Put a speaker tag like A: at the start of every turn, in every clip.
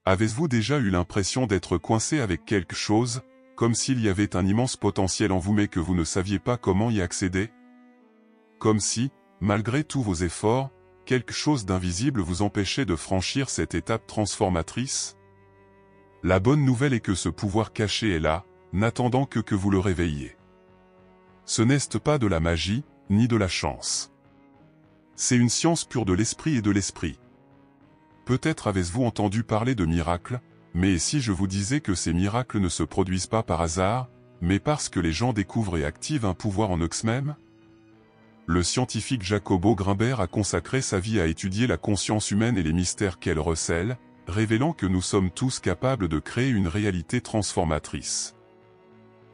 A: Avez-vous déjà eu l'impression d'être coincé avec quelque chose, comme s'il y avait un immense potentiel en vous mais que vous ne saviez pas comment y accéder? Comme si, malgré tous vos efforts, quelque chose d'invisible vous empêchait de franchir cette étape transformatrice? La bonne nouvelle est que ce pouvoir caché est là, n'attendant que vous le réveilliez. Ce n'est pas de la magie, ni de la chance. C'est une science pure de l'esprit et de l'esprit. Peut-être avez-vous entendu parler de miracles, mais si je vous disais que ces miracles ne se produisent pas par hasard, mais parce que les gens découvrent et activent un pouvoir en eux-mêmes? Le scientifique Jacobo Grimbert a consacré sa vie à étudier la conscience humaine et les mystères qu'elle recèle, révélant que nous sommes tous capables de créer une réalité transformatrice.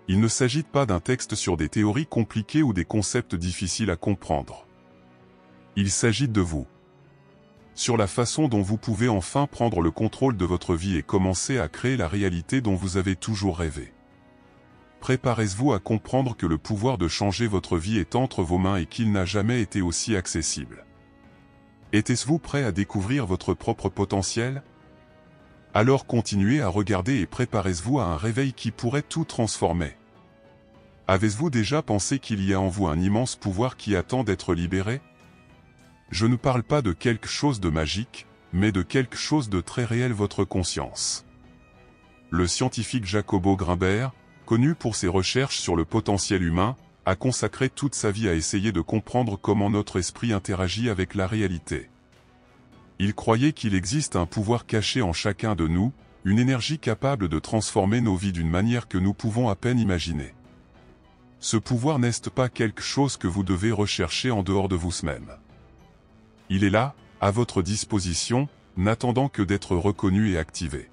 A: Il ne s'agit pas d'un texte sur des théories compliquées ou des concepts difficiles à comprendre. Il s'agit de vous. Sur la façon dont vous pouvez enfin prendre le contrôle de votre vie et commencer à créer la réalité dont vous avez toujours rêvé. Préparez-vous à comprendre que le pouvoir de changer votre vie est entre vos mains et qu'il n'a jamais été aussi accessible. Êtes-vous prêt à découvrir votre propre potentiel? Alors continuez à regarder et préparez-vous à un réveil qui pourrait tout transformer. Avez-vous déjà pensé qu'il y a en vous un immense pouvoir qui attend d'être libéré? Je ne parle pas de quelque chose de magique, mais de quelque chose de très réel, votre conscience. Le scientifique Jacobo Grimbert, connu pour ses recherches sur le potentiel humain, a consacré toute sa vie à essayer de comprendre comment notre esprit interagit avec la réalité. Il croyait qu'il existe un pouvoir caché en chacun de nous, une énergie capable de transformer nos vies d'une manière que nous pouvons à peine imaginer. Ce pouvoir n'est pas quelque chose que vous devez rechercher en dehors de vous-même. Il est là, à votre disposition, n'attendant que d'être reconnu et activé.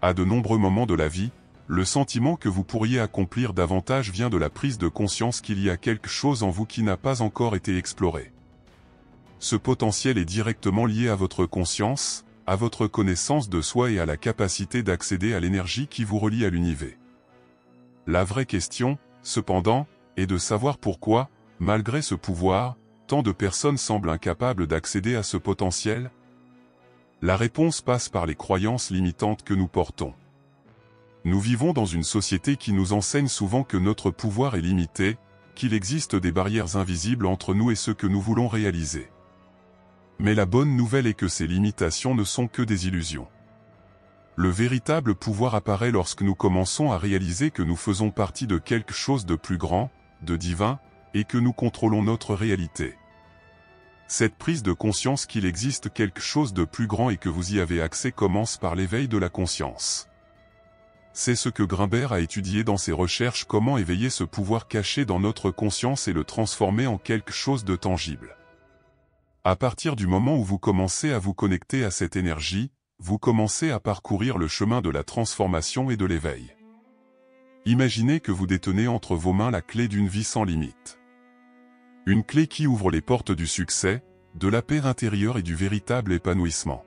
A: À de nombreux moments de la vie, le sentiment que vous pourriez accomplir davantage vient de la prise de conscience qu'il y a quelque chose en vous qui n'a pas encore été exploré. Ce potentiel est directement lié à votre conscience, à votre connaissance de soi et à la capacité d'accéder à l'énergie qui vous relie à l'univers. La vraie question, cependant, est de savoir pourquoi, malgré ce pouvoir, tant de personnes semblent incapables d'accéder à ce potentiel. La réponse passe par les croyances limitantes que nous portons. Nous vivons dans une société qui nous enseigne souvent que notre pouvoir est limité, qu'il existe des barrières invisibles entre nous et ce que nous voulons réaliser. Mais la bonne nouvelle est que ces limitations ne sont que des illusions. Le véritable pouvoir apparaît lorsque nous commençons à réaliser que nous faisons partie de quelque chose de plus grand, de divin, et que nous contrôlons notre réalité. Cette prise de conscience qu'il existe quelque chose de plus grand et que vous y avez accès commence par l'éveil de la conscience. C'est ce que Grimbert a étudié dans ses recherches: comment éveiller ce pouvoir caché dans notre conscience et le transformer en quelque chose de tangible. À partir du moment où vous commencez à vous connecter à cette énergie, vous commencez à parcourir le chemin de la transformation et de l'éveil. Imaginez que vous détenez entre vos mains la clé d'une vie sans limite. Une clé qui ouvre les portes du succès, de la paix intérieure et du véritable épanouissement.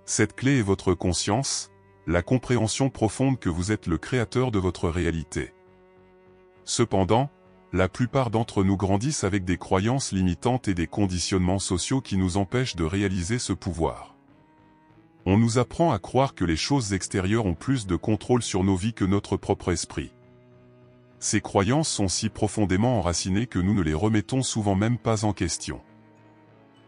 A: Cette clé est votre conscience, la compréhension profonde que vous êtes le créateur de votre réalité. Cependant, la plupart d'entre nous grandissent avec des croyances limitantes et des conditionnements sociaux qui nous empêchent de réaliser ce pouvoir. On nous apprend à croire que les choses extérieures ont plus de contrôle sur nos vies que notre propre esprit. Ces croyances sont si profondément enracinées que nous ne les remettons souvent même pas en question.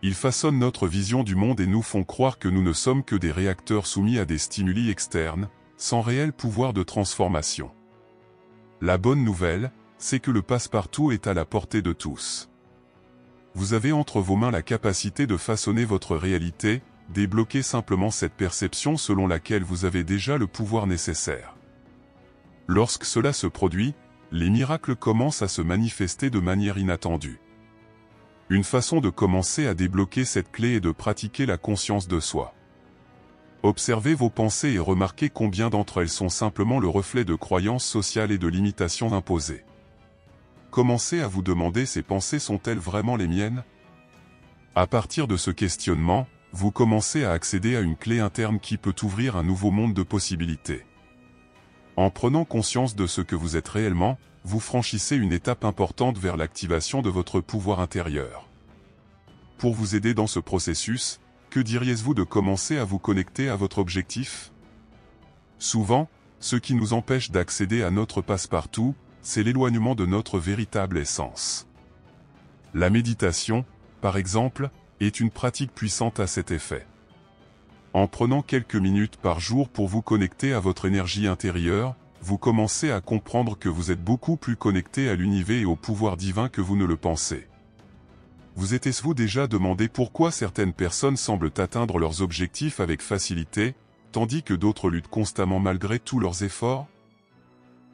A: Ils façonnent notre vision du monde et nous font croire que nous ne sommes que des réacteurs soumis à des stimuli externes, sans réel pouvoir de transformation. La bonne nouvelle, c'est que le passe-partout est à la portée de tous. Vous avez entre vos mains la capacité de façonner votre réalité, débloquer simplement cette perception selon laquelle vous avez déjà le pouvoir nécessaire. Lorsque cela se produit, les miracles commencent à se manifester de manière inattendue. Une façon de commencer à débloquer cette clé est de pratiquer la conscience de soi. Observez vos pensées et remarquez combien d'entre elles sont simplement le reflet de croyances sociales et de limitations imposées. Commencez à vous demander: ces pensées sont-elles vraiment les miennes? À partir de ce questionnement, vous commencez à accéder à une clé interne qui peut ouvrir un nouveau monde de possibilités. En prenant conscience de ce que vous êtes réellement, vous franchissez une étape importante vers l'activation de votre pouvoir intérieur. Pour vous aider dans ce processus, Que diriez-vous de commencer à vous connecter à votre objectif? Souvent, ce qui nous empêche d'accéder à notre passe-partout, c'est l'éloignement de notre véritable essence. La méditation, par exemple, est une pratique puissante à cet effet. En prenant quelques minutes par jour pour vous connecter à votre énergie intérieure, vous commencez à comprendre que vous êtes beaucoup plus connecté à l'univers et au pouvoir divin que vous ne le pensez. Vous êtes-vous déjà demandé pourquoi certaines personnes semblent atteindre leurs objectifs avec facilité, tandis que d'autres luttent constamment malgré tous leurs efforts?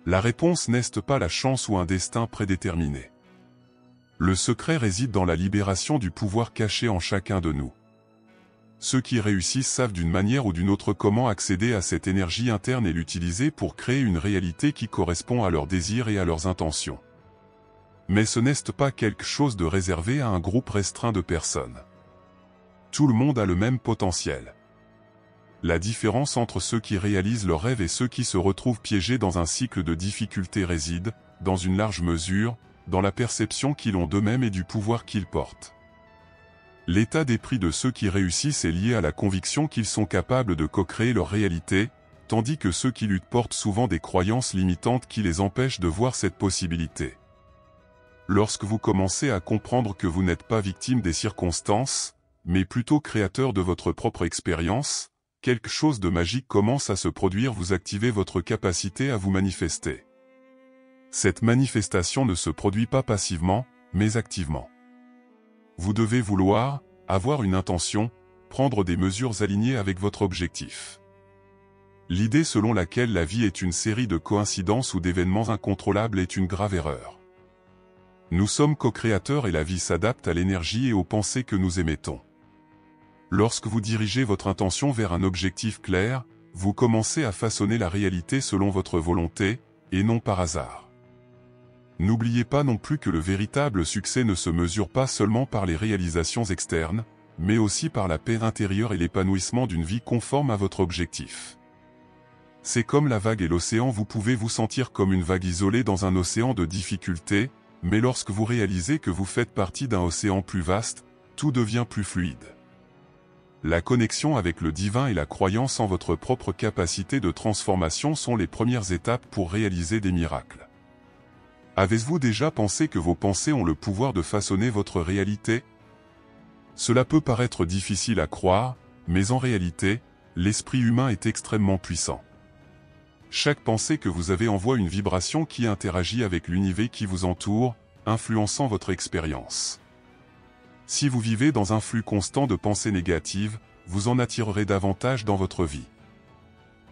A: La réponse n'est pas la chance ou un destin prédéterminé. Le secret réside dans la libération du pouvoir caché en chacun de nous. Ceux qui réussissent savent d'une manière ou d'une autre comment accéder à cette énergie interne et l'utiliser pour créer une réalité qui correspond à leurs désirs et à leurs intentions. Mais ce n'est pas quelque chose de réservé à un groupe restreint de personnes. Tout le monde a le même potentiel. La différence entre ceux qui réalisent leurs rêves et ceux qui se retrouvent piégés dans un cycle de difficultés réside, dans une large mesure, dans la perception qu'ils ont d'eux-mêmes et du pouvoir qu'ils portent. L'état d'esprit de ceux qui réussissent est lié à la conviction qu'ils sont capables de co-créer leur réalité, tandis que ceux qui luttent portent souvent des croyances limitantes qui les empêchent de voir cette possibilité. Lorsque vous commencez à comprendre que vous n'êtes pas victime des circonstances, mais plutôt créateur de votre propre expérience, quelque chose de magique commence à se produire, vous activez votre capacité à vous manifester. Cette manifestation ne se produit pas passivement, mais activement. Vous devez vouloir, avoir une intention, prendre des mesures alignées avec votre objectif. L'idée selon laquelle la vie est une série de coïncidences ou d'événements incontrôlables est une grave erreur. Nous sommes co-créateurs et la vie s'adapte à l'énergie et aux pensées que nous émettons. Lorsque vous dirigez votre intention vers un objectif clair, vous commencez à façonner la réalité selon votre volonté, et non par hasard. N'oubliez pas non plus que le véritable succès ne se mesure pas seulement par les réalisations externes, mais aussi par la paix intérieure et l'épanouissement d'une vie conforme à votre objectif. C'est comme la vague et l'océan, vous pouvez vous sentir comme une vague isolée dans un océan de difficultés, mais lorsque vous réalisez que vous faites partie d'un océan plus vaste, tout devient plus fluide. La connexion avec le divin et la croyance en votre propre capacité de transformation sont les premières étapes pour réaliser des miracles. Avez-vous déjà pensé que vos pensées ont le pouvoir de façonner votre réalité? Cela peut paraître difficile à croire, mais en réalité, l'esprit humain est extrêmement puissant. Chaque pensée que vous avez envoie une vibration qui interagit avec l'univers qui vous entoure, influençant votre expérience. Si vous vivez dans un flux constant de pensées négatives, vous en attirerez davantage dans votre vie.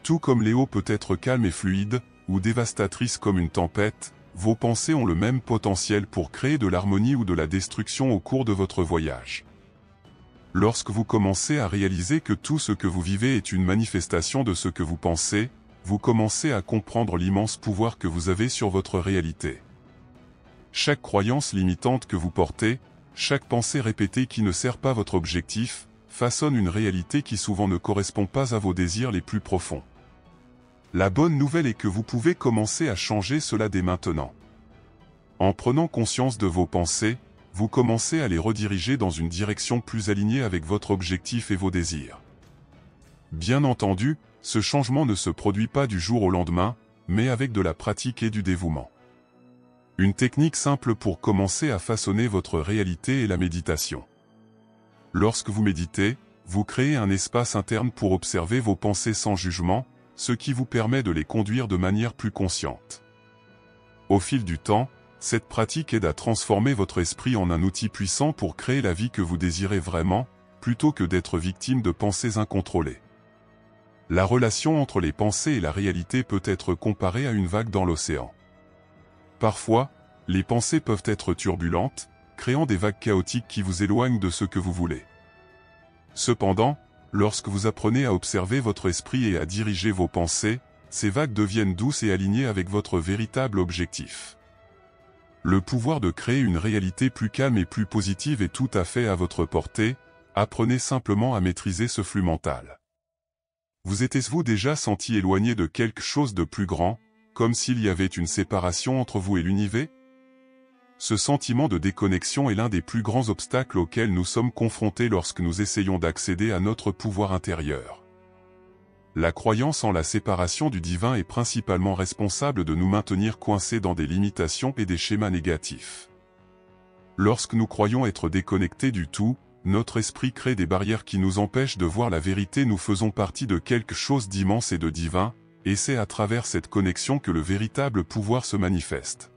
A: Tout comme l'eau peut être calme et fluide, ou dévastatrice comme une tempête, vos pensées ont le même potentiel pour créer de l'harmonie ou de la destruction au cours de votre voyage. Lorsque vous commencez à réaliser que tout ce que vous vivez est une manifestation de ce que vous pensez, vous commencez à comprendre l'immense pouvoir que vous avez sur votre réalité. Chaque croyance limitante que vous portez, chaque pensée répétée qui ne sert pas votre objectif, façonne une réalité qui souvent ne correspond pas à vos désirs les plus profonds. La bonne nouvelle est que vous pouvez commencer à changer cela dès maintenant. En prenant conscience de vos pensées, vous commencez à les rediriger dans une direction plus alignée avec votre objectif et vos désirs. Bien entendu, ce changement ne se produit pas du jour au lendemain, mais avec de la pratique et du dévouement. Une technique simple pour commencer à façonner votre réalité est la méditation. Lorsque vous méditez, vous créez un espace interne pour observer vos pensées sans jugement, ce qui vous permet de les conduire de manière plus consciente. Au fil du temps, cette pratique aide à transformer votre esprit en un outil puissant pour créer la vie que vous désirez vraiment, plutôt que d'être victime de pensées incontrôlées. La relation entre les pensées et la réalité peut être comparée à une vague dans l'océan. Parfois, les pensées peuvent être turbulentes, créant des vagues chaotiques qui vous éloignent de ce que vous voulez. Cependant, lorsque vous apprenez à observer votre esprit et à diriger vos pensées, ces vagues deviennent douces et alignées avec votre véritable objectif. Le pouvoir de créer une réalité plus calme et plus positive est tout à fait à votre portée, apprenez simplement à maîtriser ce flux mental. Vous êtes-vous déjà senti éloigné de quelque chose de plus grand, comme s'il y avait une séparation entre vous et l'univers? ce sentiment de déconnexion est l'un des plus grands obstacles auxquels nous sommes confrontés lorsque nous essayons d'accéder à notre pouvoir intérieur. La croyance en la séparation du divin est principalement responsable de nous maintenir coincés dans des limitations et des schémas négatifs. Lorsque nous croyons être déconnectés du tout, notre esprit crée des barrières qui nous empêchent de voir la vérité. Nous faisons partie de quelque chose d'immense et de divin, et c'est à travers cette connexion que le véritable pouvoir se manifeste.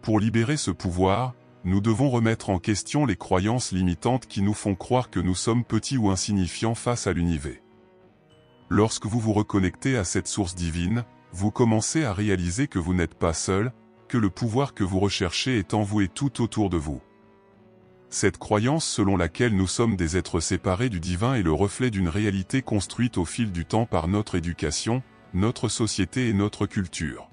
A: Pour libérer ce pouvoir, nous devons remettre en question les croyances limitantes qui nous font croire que nous sommes petits ou insignifiants face à l'univers. Lorsque vous vous reconnectez à cette source divine, vous commencez à réaliser que vous n'êtes pas seul, que le pouvoir que vous recherchez est en vous et tout autour de vous. Cette croyance selon laquelle nous sommes des êtres séparés du divin est le reflet d'une réalité construite au fil du temps par notre éducation, notre société et notre culture.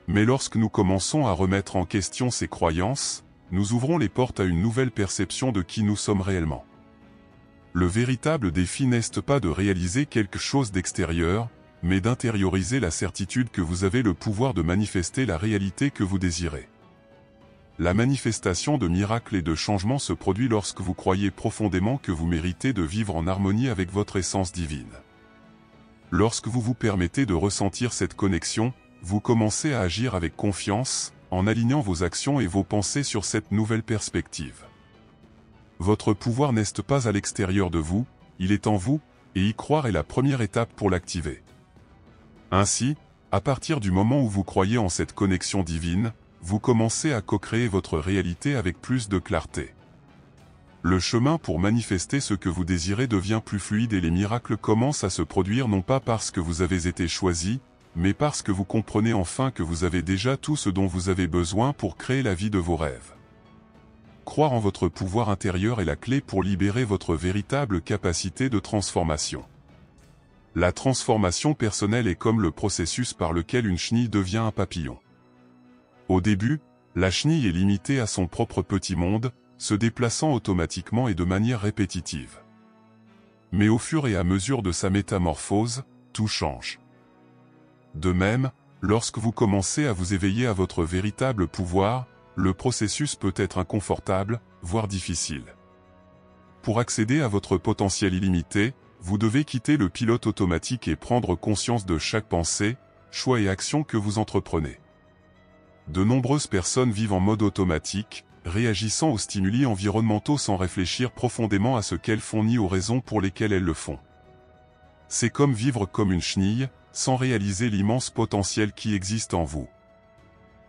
A: Mais lorsque nous commençons à remettre en question ces croyances, nous ouvrons les portes à une nouvelle perception de qui nous sommes réellement. Le véritable défi n'est pas de réaliser quelque chose d'extérieur, mais d'intérioriser la certitude que vous avez le pouvoir de manifester la réalité que vous désirez. La manifestation de miracles et de changements se produit lorsque vous croyez profondément que vous méritez de vivre en harmonie avec votre essence divine. Lorsque vous vous permettez de ressentir cette connexion, vous commencez à agir avec confiance, en alignant vos actions et vos pensées sur cette nouvelle perspective. Votre pouvoir n'est pas à l'extérieur de vous, il est en vous, et y croire est la première étape pour l'activer. Ainsi, à partir du moment où vous croyez en cette connexion divine, vous commencez à co-créer votre réalité avec plus de clarté. Le chemin pour manifester ce que vous désirez devient plus fluide et les miracles commencent à se produire non pas parce que vous avez été choisi, mais parce que vous comprenez enfin que vous avez déjà tout ce dont vous avez besoin pour créer la vie de vos rêves. Croire en votre pouvoir intérieur est la clé pour libérer votre véritable capacité de transformation. La transformation personnelle est comme le processus par lequel une chenille devient un papillon. Au début, la chenille est limitée à son propre petit monde, se déplaçant automatiquement et de manière répétitive. Mais au fur et à mesure de sa métamorphose, tout change. De même, lorsque vous commencez à vous éveiller à votre véritable pouvoir, le processus peut être inconfortable, voire difficile. Pour accéder à votre potentiel illimité, vous devez quitter le pilote automatique et prendre conscience de chaque pensée, choix et action que vous entreprenez. De nombreuses personnes vivent en mode automatique, réagissant aux stimuli environnementaux sans réfléchir profondément à ce qu'elles font ni aux raisons pour lesquelles elles le font. C'est comme vivre comme une chenille, sans réaliser l'immense potentiel qui existe en vous.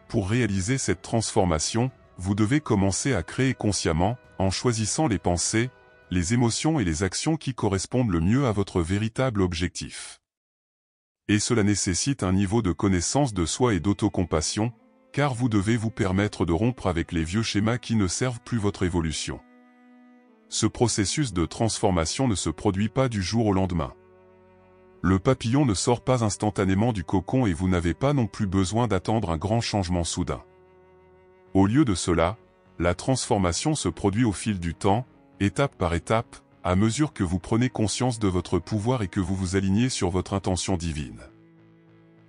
A: Pour réaliser cette transformation, vous devez commencer à créer consciemment, en choisissant les pensées, les émotions et les actions qui correspondent le mieux à votre véritable objectif. Et cela nécessite un niveau de connaissance de soi et d'autocompassion, car vous devez vous permettre de rompre avec les vieux schémas qui ne servent plus votre évolution. Ce processus de transformation ne se produit pas du jour au lendemain. Le papillon ne sort pas instantanément du cocon et vous n'avez pas non plus besoin d'attendre un grand changement soudain. Au lieu de cela, la transformation se produit au fil du temps, étape par étape, à mesure que vous prenez conscience de votre pouvoir et que vous vous alignez sur votre intention divine.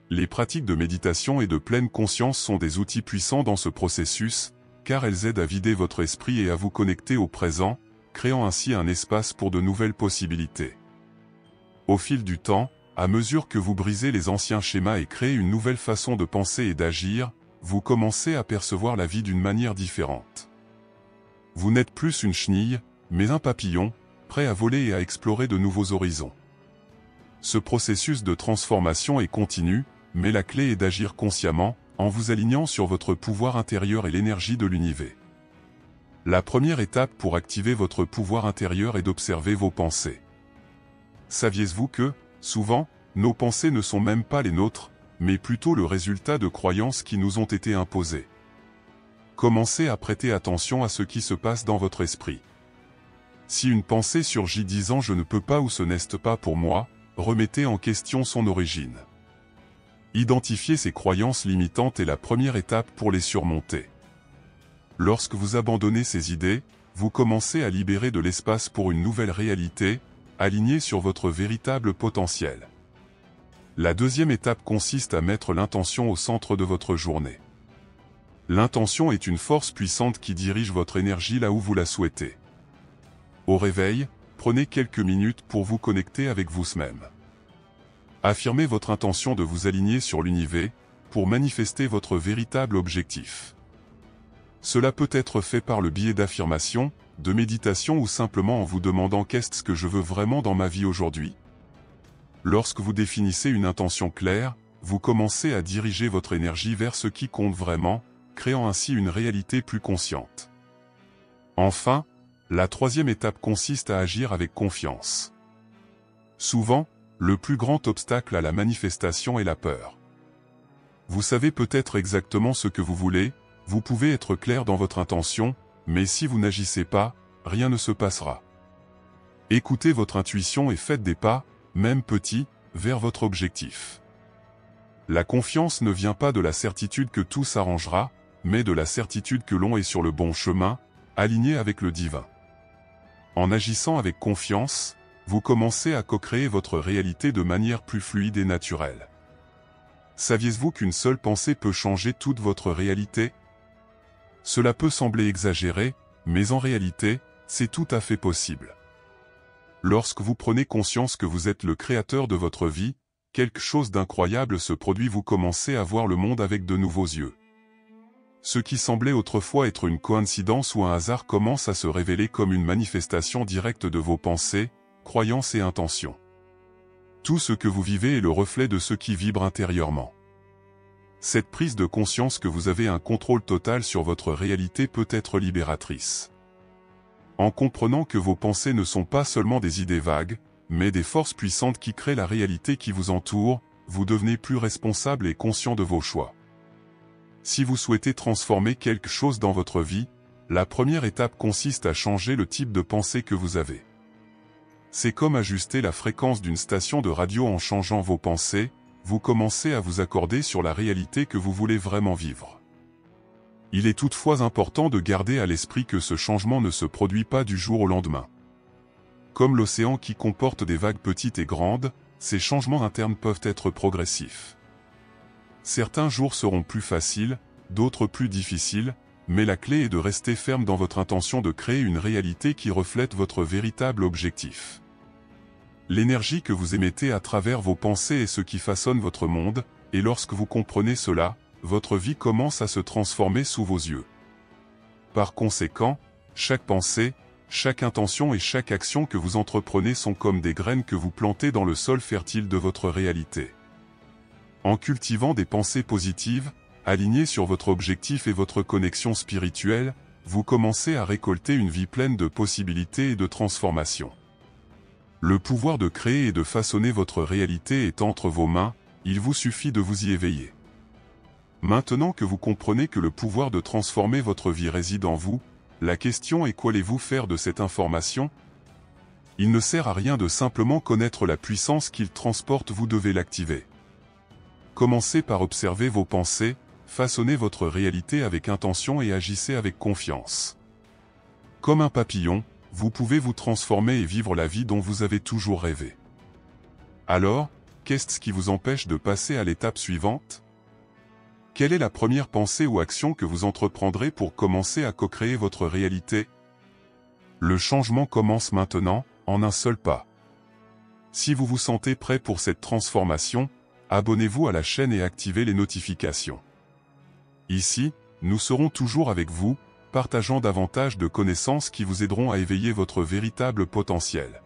A: Les pratiques de méditation et de pleine conscience sont des outils puissants dans ce processus, car elles aident à vider votre esprit et à vous connecter au présent, créant ainsi un espace pour de nouvelles possibilités. Au fil du temps, à mesure que vous brisez les anciens schémas et créez une nouvelle façon de penser et d'agir, vous commencez à percevoir la vie d'une manière différente. Vous n'êtes plus une chenille, mais un papillon, prêt à voler et à explorer de nouveaux horizons. Ce processus de transformation est continu, mais la clé est d'agir consciemment, en vous alignant sur votre pouvoir intérieur et l'énergie de l'univers. La première étape pour activer votre pouvoir intérieur est d'observer vos pensées. Saviez-vous que, souvent, nos pensées ne sont même pas les nôtres, mais plutôt le résultat de croyances qui nous ont été imposées? Commencez à prêter attention à ce qui se passe dans votre esprit. Si une pensée surgit disant « je ne peux pas » ou « ce n'est pas pour moi », remettez en question son origine. Identifier ces croyances limitantes est la première étape pour les surmonter. Lorsque vous abandonnez ces idées, vous commencez à libérer de l'espace pour une nouvelle réalité, alignée sur votre véritable potentiel. La deuxième étape consiste à mettre l'intention au centre de votre journée. L'intention est une force puissante qui dirige votre énergie là où vous la souhaitez. Au réveil, prenez quelques minutes pour vous connecter avec vous-même. Affirmez votre intention de vous aligner sur l'univers, pour manifester votre véritable objectif. Cela peut être fait par le biais d'affirmations, de méditation ou simplement en vous demandant qu'est-ce que je veux vraiment dans ma vie aujourd'hui. Lorsque vous définissez une intention claire, vous commencez à diriger votre énergie vers ce qui compte vraiment, créant ainsi une réalité plus consciente. Enfin, la troisième étape consiste à agir avec confiance. Souvent, le plus grand obstacle à la manifestation est la peur. Vous savez peut-être exactement ce que vous voulez, vous pouvez être clair dans votre intention, mais si vous n'agissez pas, rien ne se passera. Écoutez votre intuition et faites des pas, même petits, vers votre objectif. La confiance ne vient pas de la certitude que tout s'arrangera, mais de la certitude que l'on est sur le bon chemin, aligné avec le divin. En agissant avec confiance, vous commencez à co-créer votre réalité de manière plus fluide et naturelle. Saviez-vous qu'une seule pensée peut changer toute votre réalité ? Cela peut sembler exagéré, mais en réalité, c'est tout à fait possible. Lorsque vous prenez conscience que vous êtes le créateur de votre vie, quelque chose d'incroyable se produit, vous commencez à voir le monde avec de nouveaux yeux. Ce qui semblait autrefois être une coïncidence ou un hasard commence à se révéler comme une manifestation directe de vos pensées, croyances et intentions. Tout ce que vous vivez est le reflet de ce qui vibre intérieurement. Cette prise de conscience que vous avez un contrôle total sur votre réalité peut être libératrice. En comprenant que vos pensées ne sont pas seulement des idées vagues, mais des forces puissantes qui créent la réalité qui vous entoure, vous devenez plus responsable et conscient de vos choix. Si vous souhaitez transformer quelque chose dans votre vie, la première étape consiste à changer le type de pensée que vous avez. C'est comme ajuster la fréquence d'une station de radio. En changeant vos pensées, vous commencez à vous accorder sur la réalité que vous voulez vraiment vivre. Il est toutefois important de garder à l'esprit que ce changement ne se produit pas du jour au lendemain. Comme l'océan qui comporte des vagues petites et grandes, ces changements internes peuvent être progressifs. Certains jours seront plus faciles, d'autres plus difficiles, mais la clé est de rester ferme dans votre intention de créer une réalité qui reflète votre véritable objectif. L'énergie que vous émettez à travers vos pensées est ce qui façonne votre monde, et lorsque vous comprenez cela, votre vie commence à se transformer sous vos yeux. Par conséquent, chaque pensée, chaque intention et chaque action que vous entreprenez sont comme des graines que vous plantez dans le sol fertile de votre réalité. En cultivant des pensées positives, alignées sur votre objectif et votre connexion spirituelle, vous commencez à récolter une vie pleine de possibilités et de transformations. Le pouvoir de créer et de façonner votre réalité est entre vos mains, il vous suffit de vous y éveiller. Maintenant que vous comprenez que le pouvoir de transformer votre vie réside en vous, la question est: qu'allez-vous faire de cette information ? Il ne sert à rien de simplement connaître la puissance qu'il transporte, vous devez l'activer. Commencez par observer vos pensées, façonnez votre réalité avec intention et agissez avec confiance. Comme un papillon, vous pouvez vous transformer et vivre la vie dont vous avez toujours rêvé. Alors, qu'est-ce qui vous empêche de passer à l'étape suivante ? Quelle est la première pensée ou action que vous entreprendrez pour commencer à co-créer votre réalité ? Le changement commence maintenant, en un seul pas. Si vous vous sentez prêt pour cette transformation, abonnez-vous à la chaîne et activez les notifications. Ici, nous serons toujours avec vous, partageant davantage de connaissances qui vous aideront à éveiller votre véritable potentiel.